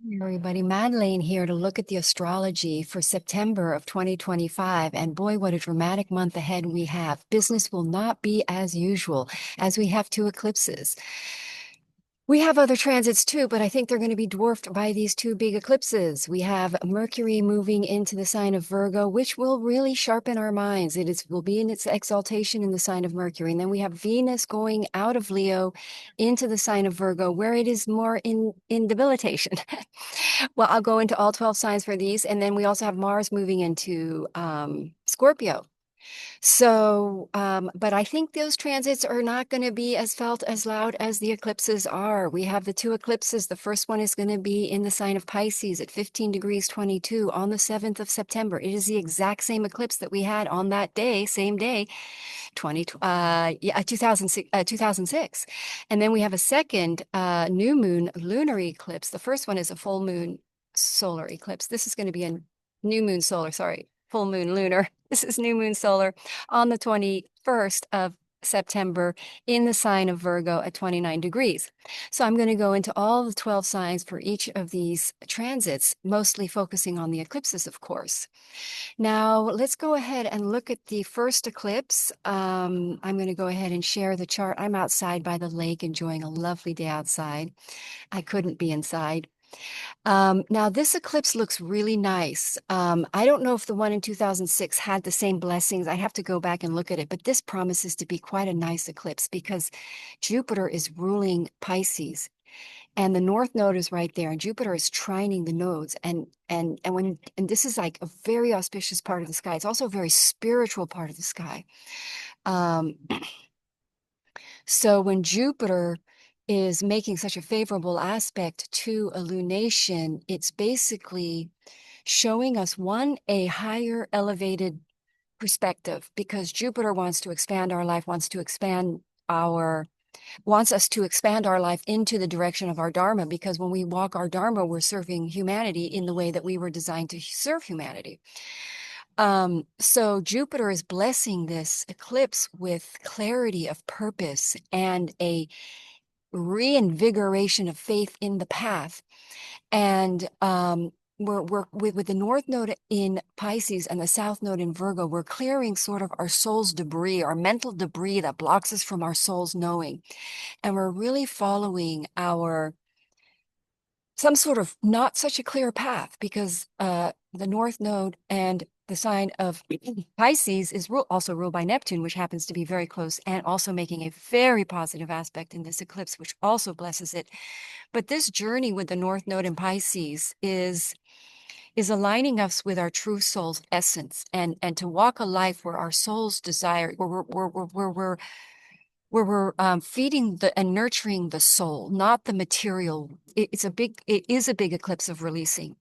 Hey, everybody, Madeleine here to look at the astrology for September of 2025. And boy, what a dramatic month ahead we have. Business will not be as usual as we have two eclipses. We have other transits too, but I think they're going to be dwarfed by these two big eclipses. We have Mercury moving into the sign of Virgo, which will really sharpen our minds. Will be in its exaltation in the sign of Mercury. And then we have Venus going out of Leo into the sign of Virgo, where it is more in debilitation. Well, I'll go into all 12 signs for these. And then we also have Mars moving into Scorpio. So, but I think those transits are not going to be as felt as loud as the eclipses are. We have the two eclipses. The first one is going to be in the sign of Pisces at 15 degrees 22 on the 7th of September. It is the exact same eclipse that we had on that day, same day, 2006. And then we have a second new moon lunar eclipse. The first one is a full moon solar eclipse. This is going to be a new moon solar, sorry, full moon lunar. This is new moon solar on the 21st of September in the sign of Virgo at 29 degrees. So I'm going to go into all the 12 signs for each of these transits, mostly focusing on the eclipses, of course. Now, let's go ahead and look at the first eclipse. I'm going to go ahead and share the chart. I'm outside by the lake enjoying a lovely day outside. I couldn't be inside. Now, this eclipse looks really nice. I don't know if the one in 2006 had the same blessings. I have to go back and look at it, but this promises to be quite a nice eclipse because Jupiter is ruling Pisces. And the North Node is right there, and Jupiter is trining the nodes. And this is like a very auspicious part of the sky. It's also a very spiritual part of the sky. Um, so when Jupiter is making such a favorable aspect to a lunation, it's basically showing us a higher elevated perspective because Jupiter wants to expand our life, wants us to expand our life into the direction of our Dharma, because when we walk our Dharma, we're serving humanity in the way that we were designed to serve humanity. So Jupiter is blessing this eclipse with clarity of purpose and a reinvigoration of faith in the path. And we're with the North Node in Pisces and the South Node in Virgo, we're clearing sort of our soul's debris, our mental debris that blocks us from our soul's knowing. And we're really following some sort of not such a clear path because the North Node and the sign of Pisces is also ruled by Neptune, which happens to be very close and also making a very positive aspect in this eclipse, which also blesses it. But this journey with the North Node in Pisces is aligning us with our true soul's essence and to walk a life where our soul's desire, where we're feeding and nurturing the soul, not the material. It is a big eclipse of releasing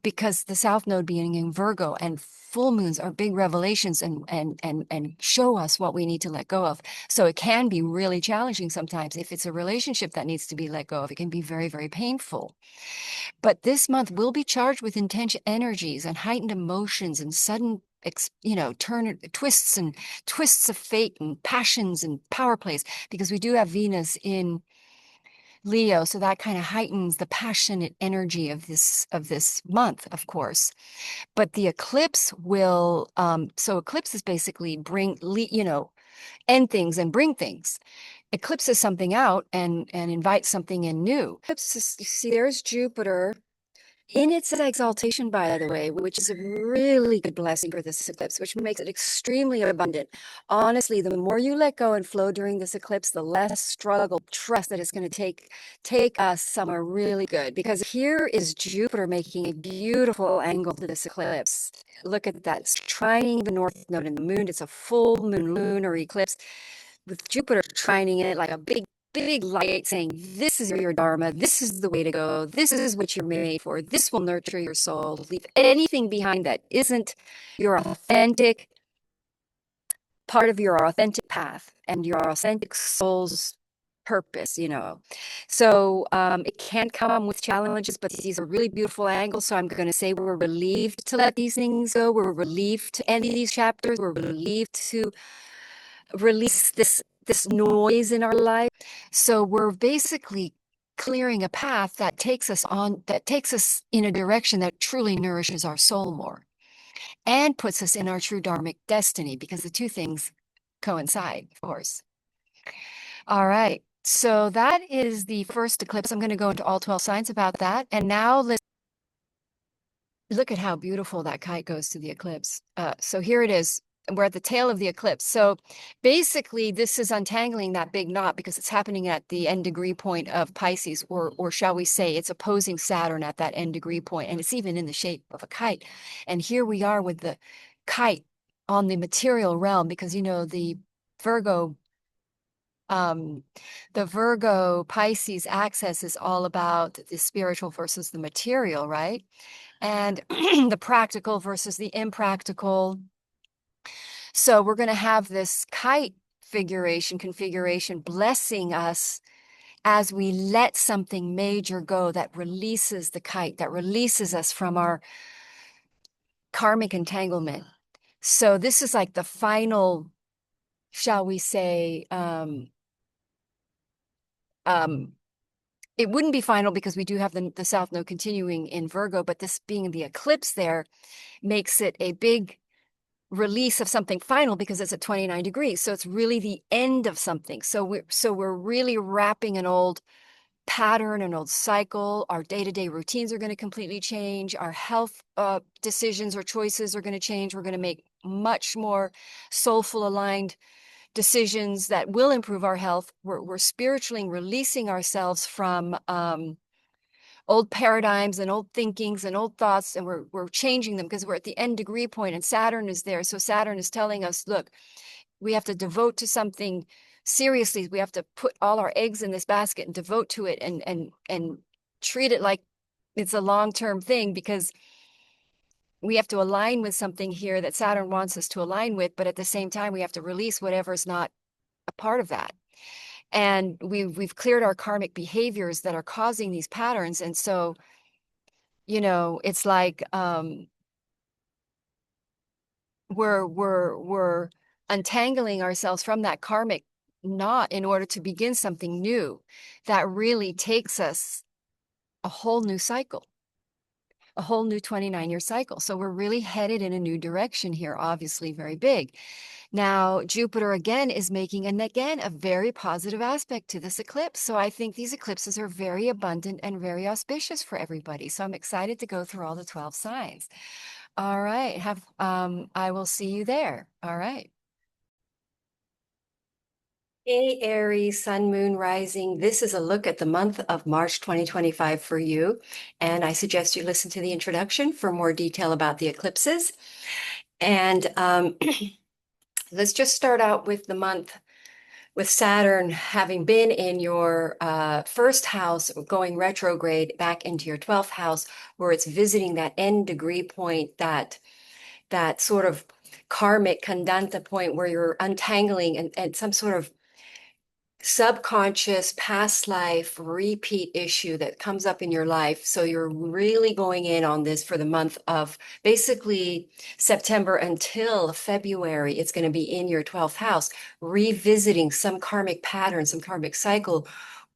because the South Node being in Virgo and full moons are big revelations and show us what we need to let go of. So it can be really challenging sometimes. If it's a relationship that needs to be let go of, it can be very, very painful. But this month will be charged with intense energies and heightened emotions and sudden twists of fate and passions and power plays, because we do have Venus in Leo, so that kind of heightens the passionate energy of this month, of course. But the eclipse will so eclipses basically end things and bring things. Eclipses something out and invite something in new. Eclipses, you see, there's Jupiter in its exaltation, by the way, which is a really good blessing for this eclipse, which makes it extremely abundant. Honestly, the more you let go and flow during this eclipse, the less struggle, trust that it's going to take us somewhere really good. Because here is Jupiter making a beautiful angle to this eclipse. Look at that. It's trining the North Node in the moon. It's a full moon lunar eclipse with Jupiter trining it like a big light saying, this is your Dharma, this is the way to go, this is what you're made for, this will nurture your soul. Leave anything behind that isn't your authentic part of your authentic path and your authentic soul's purpose. So it can come with challenges, but these are really beautiful angles. So I'm going to say we're relieved to let these things go. We're relieved to end these chapters. We're relieved to release this noise in our life. So we're basically clearing a path that takes us in a direction that truly nourishes our soul more and puts us in our true dharmic destiny, because the two things coincide, of course. All right. So that is the first eclipse. I'm going to go into all 12 signs about that. And now let's look at how beautiful that kite goes to the eclipse. So here it is. We're at the tail of the eclipse. So basically, this is untangling that big knot because it's happening at the end degree point of Pisces, or shall we say, it's opposing Saturn at that end degree point, and it's even in the shape of a kite. And here we are with the kite on the material realm, because Virgo um, the Virgo Pisces axis is all about the spiritual versus the material, right? And the practical versus the impractical. So we're going to have this kite configuration blessing us as we let something major go that releases the kite, that releases us from our karmic entanglement. So this is like the final, shall we say, it wouldn't be final because we do have the South Node continuing in Virgo, but this being the eclipse there makes it a big release of something final because it's at 29 degrees. So it's really the end of something. So we're really wrapping an old pattern, an old cycle. Our day-to-day routines are going to completely change. Our health decisions or choices are going to change. We're going to make much more soulful aligned decisions that will improve our health. We're spiritually releasing ourselves from old paradigms and old thinkings and old thoughts, and we're changing them because we're at the end degree point and Saturn is there. So Saturn is telling us, look, we have to devote to something seriously. We have to put all our eggs in this basket and devote to it and treat it like it's a long-term thing, because we have to align with something here that Saturn wants us to align with, but at the same time, we have to release whatever's not a part of that. And we've cleared our karmic behaviors that are causing these patterns. And so, it's like we're untangling ourselves from that karmic knot in order to begin something new that really takes us a whole new cycle, a whole new 29-year cycle. So we're really headed in a new direction here, obviously very big. Now, Jupiter again is making, and again, a very positive aspect to this eclipse. So I think these eclipses are very abundant and very auspicious for everybody. So I'm excited to go through all the 12 signs. All right. I will see you there. All right. Hey, Aries, Sun, Moon, Rising. This is a look at the month of March 2025 for you. And I suggest you listen to the introduction for more detail about the eclipses. And let's just start out with the month with Saturn having been in your first house, going retrograde back into your 12th house, where it's visiting that end degree point, that sort of karmic kandanta point where you're untangling and some sort of subconscious past life repeat issue that comes up in your life. So you're really going in on this for the month of basically September until February. It's going to be in your 12th house, revisiting some karmic pattern, some karmic cycle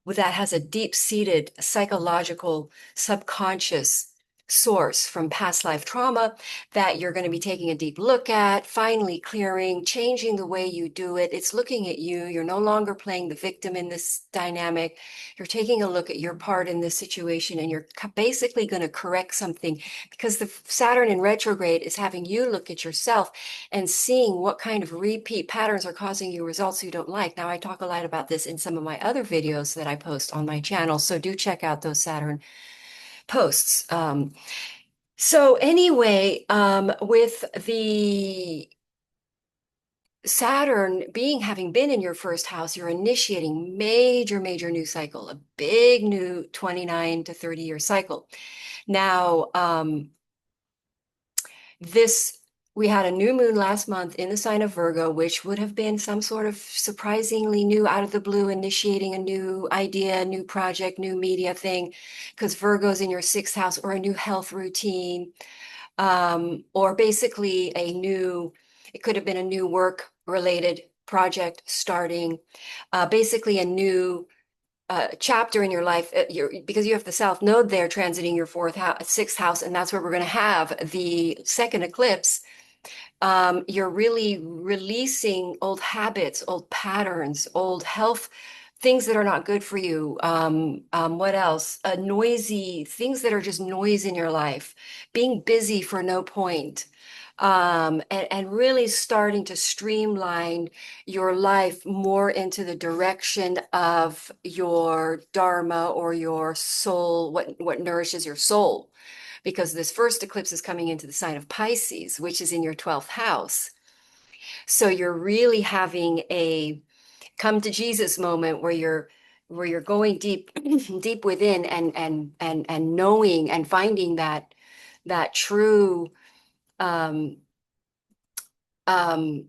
that has a deep-seated psychological subconscious source from past life trauma that you're going to be taking a deep look at, finally clearing, changing the way you do it. It's looking at you. You're no longer playing the victim in this dynamic. You're taking a look at your part in this situation, and you're basically going to correct something, because the Saturn in retrograde is having you look at yourself and seeing what kind of repeat patterns are causing you results you don't like. Now, I talk a lot about this in some of my other videos that I post on my channel, so do check out those Saturn posts. So anyway, with the Saturn having been in your first house, you're initiating major new cycle, a big new 29 to 30-year cycle. Now, we had a new moon last month in the sign of Virgo, which would have been some sort of surprisingly new, out of the blue, initiating a new idea, new project, new media thing, because Virgo's in your sixth house, or a new health routine, or basically it could have been a new work related project starting, basically a new chapter in your life, because you have the South Node there transiting your fourth house, sixth house, and that's where we're going to have the second eclipse. You're really releasing old habits, old patterns, old health things that are not good for you. What else? Noisy things that are just noise in your life, being busy for no point. And really starting to streamline your life more into the direction of your dharma or your soul, what nourishes your soul, because this first eclipse is coming into the sign of Pisces, which is in your 12th house. So you're really having a come to Jesus moment where you're going deep deep within and knowing and finding that true um um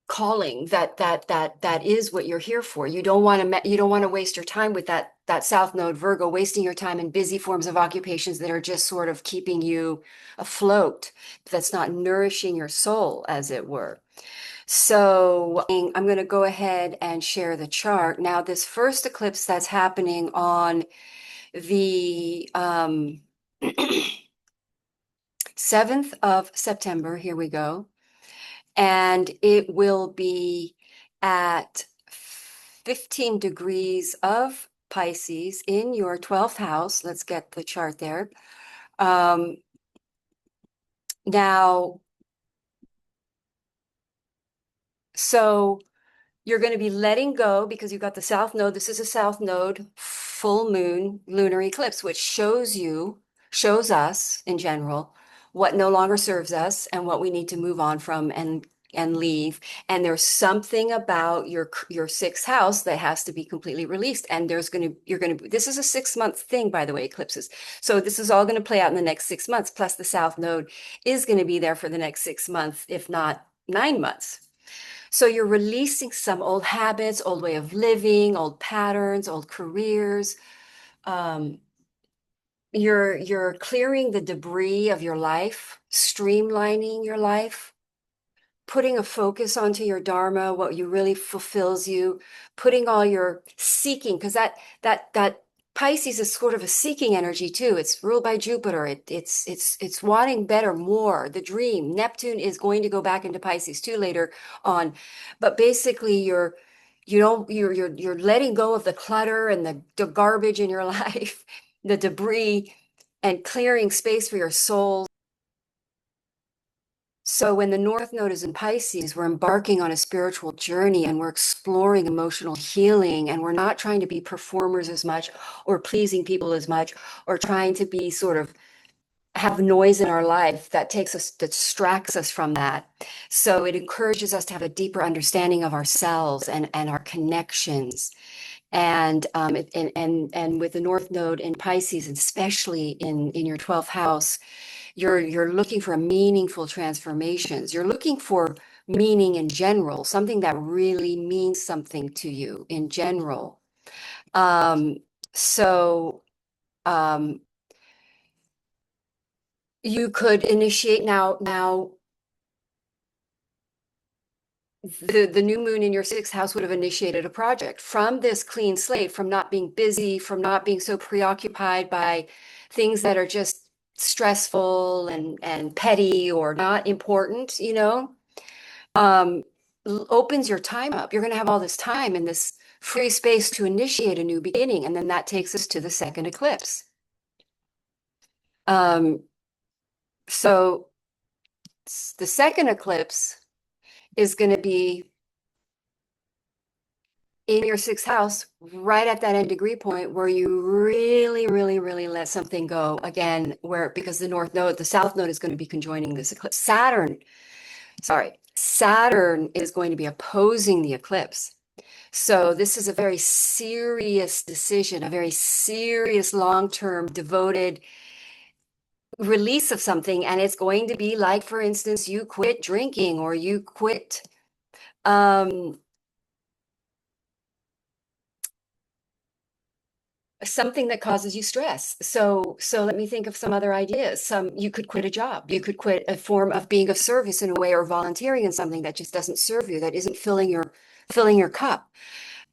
calling that is what you're here for. You don't want to waste your time with that South Node Virgo, wasting your time in busy forms of occupations that are just sort of keeping you afloat, that's not nourishing your soul, as it were. So I'm going to go ahead and share the chart. Now, this first eclipse that's happening on the 7th of September, here we go. And it will be at 15 degrees of Pisces in your 12th house. Let's get the chart there. Now, so you're going to be letting go because you've got the South Node. This is a South Node full moon lunar eclipse, which shows us in general what no longer serves us and what we need to move on from and leave. And there's something about your sixth house that has to be completely released. And this is a 6 month thing, by the way, eclipses. So this is all going to play out in the next 6 months. Plus the South Node is going to be there for the next 6 months, if not 9 months. So you're releasing some old habits, old way of living, old patterns, old careers. Um, you're clearing the debris of your life, streamlining your life, putting a focus onto your dharma, what you really fulfills you, putting all your seeking, because that Pisces is sort of a seeking energy too. It's ruled by Jupiter. It's wanting better, more, the dream. Neptune is going to go back into Pisces too later on, but basically you're letting go of the clutter and the garbage in your life, the debris, and clearing space for your soul. So when the North Node is in Pisces, we're embarking on a spiritual journey and we're exploring emotional healing, and we're not trying to be performers as much or pleasing people as much or trying to be sort of have noise in our life that distracts us from that. So it encourages us to have a deeper understanding of ourselves and our connections. And with the North Node in Pisces, especially in your 12th house, you're looking for meaningful transformations. You're looking for meaning in general, something that really means something to you in general. Um, so um, you could initiate now. The new moon in your sixth house would have initiated a project from this clean slate, from not being busy, from not being so preoccupied by things that are just stressful and petty or not important, um, opens your time up. You're going to have all this time and this free space to initiate a new beginning. And then that takes us to the second eclipse. Um, so the second eclipse is going to be in your sixth house, right at that end degree point where you really, really, really let something go again, because the South Node is going to be conjoining this eclipse. Saturn is going to be opposing the eclipse. So this is a very serious decision, a very serious, long-term, devoted release of something. And it's going to be like, for instance, you quit drinking or you quit something that causes you stress. So let me think of some other ideas. You could quit a job. You could quit a form of being of service in a way, or volunteering in something that just doesn't serve you, that isn't filling your cup.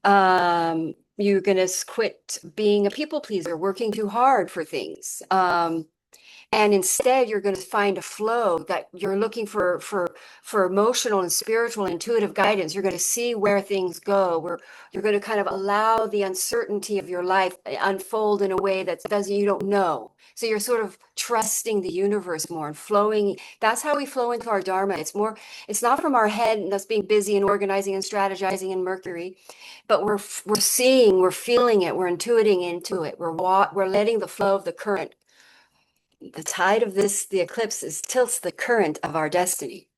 You're going to quit being a people pleaser, working too hard for things. And instead, you're going to find a flow that you're looking for emotional and spiritual, intuitive guidance. You're going to see where things go, where you're going to kind of allow the uncertainty of your life unfold in a way that doesn't, you don't know. So you're sort of trusting the universe more and flowing. That's how we flow into our dharma. It's more, it's not from our head and us being busy and organizing and strategizing in Mercury, but we're seeing, we're feeling it, we're intuiting into it. We're letting the flow of the current, the tide of this, the eclipse is tilts the current of our destiny.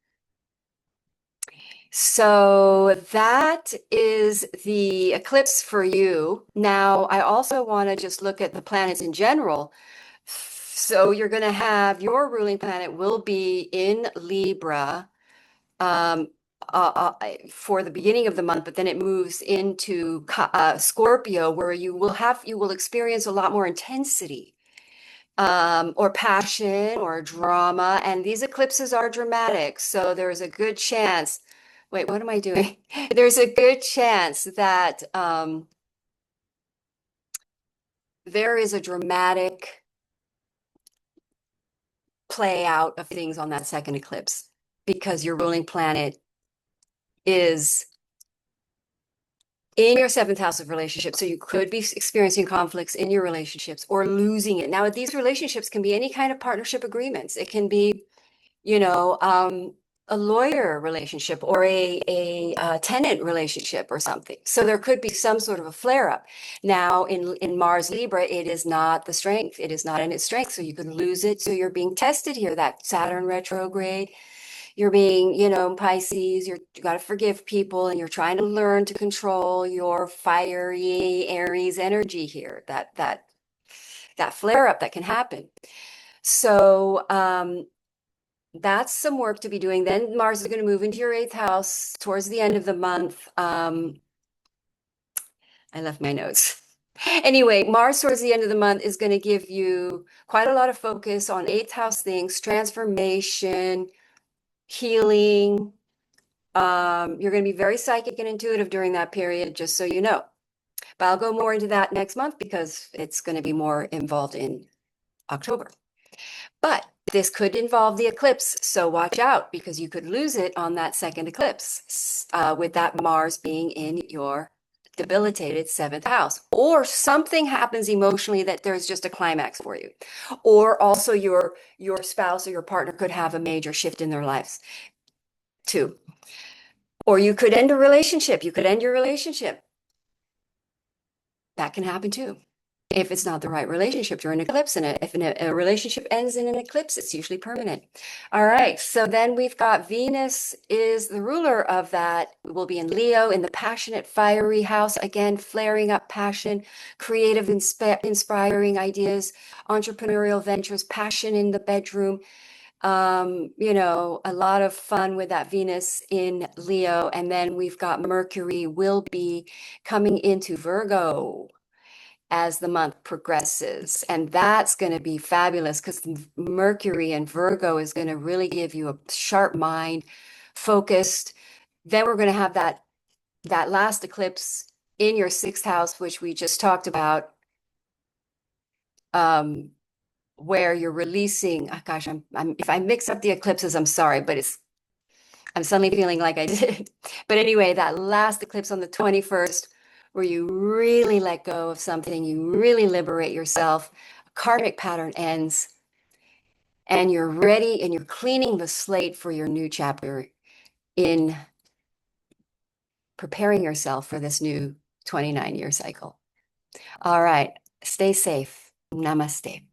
So that is the eclipse for you. Now, I also want to just look at the planets in general. So you're going to have your ruling planet will be in Libra um, for the beginning of the month, but then it moves into Scorpio, where you will experience a lot more intensity or passion or drama. And these eclipses are dramatic. So there's a good chance. Wait, what am I doing? There's a good chance that there is a dramatic play out of things on that second eclipse because your ruling planet is in your seventh house of relationships. So you could be experiencing conflicts in your relationships or losing it. Now, these relationships can be any kind of partnership agreements. It can be, you know, a lawyer relationship or a tenant relationship or something. So there could be some sort of a flare up. Now in Mars Libra, it is not the strength. It is not in its strength. So you could lose it. So you're being tested here, that Saturn retrograde. You're being, you know, Pisces, you got to forgive people and you're trying to learn to control your fiery Aries energy here, that flare up that can happen. So that's some work to be doing. Then Mars is going to move into your eighth house towards the end of the month. I left my notes. Anyway, Mars towards the end of the month is going to give you quite a lot of focus on eighth house things, transformation, healing. You're going to be very psychic and intuitive during that period, just so you know. But I'll go more into that next month because it's going to be more involved in October. But this could involve the eclipse, so watch out because you could lose it on that second eclipse with that Mars being in your debilitated seventh house. Or something happens emotionally that there's just a climax for you. Or also your spouse or your partner could have a major shift in their lives too. Or you could end a relationship. You could end your relationship. That can happen too. If it's not the right relationship during an eclipse, and if a relationship ends in an eclipse, it's usually permanent. All right, so then we've got Venus is the ruler of that. Will be in Leo in the passionate, fiery house, again, flaring up passion, creative, inspiring ideas, entrepreneurial ventures, passion in the bedroom. You know, a lot of fun with that Venus in Leo. And then we've got Mercury will be coming into Virgo as the month progresses. And that's going to be fabulous because Mercury and Virgo is going to really give you a sharp mind, focused. Then we're going to have that last eclipse in your sixth house, which we just talked about, where you're releasing. Oh gosh, if I mix up the eclipses, I'm sorry, but I'm suddenly feeling like I did. But anyway, that last eclipse on the 21st, where you really let go of something, you really liberate yourself, a karmic pattern ends, and you're ready and you're cleaning the slate for your new chapter in preparing yourself for this new 29-year cycle. All right, stay safe. Namaste.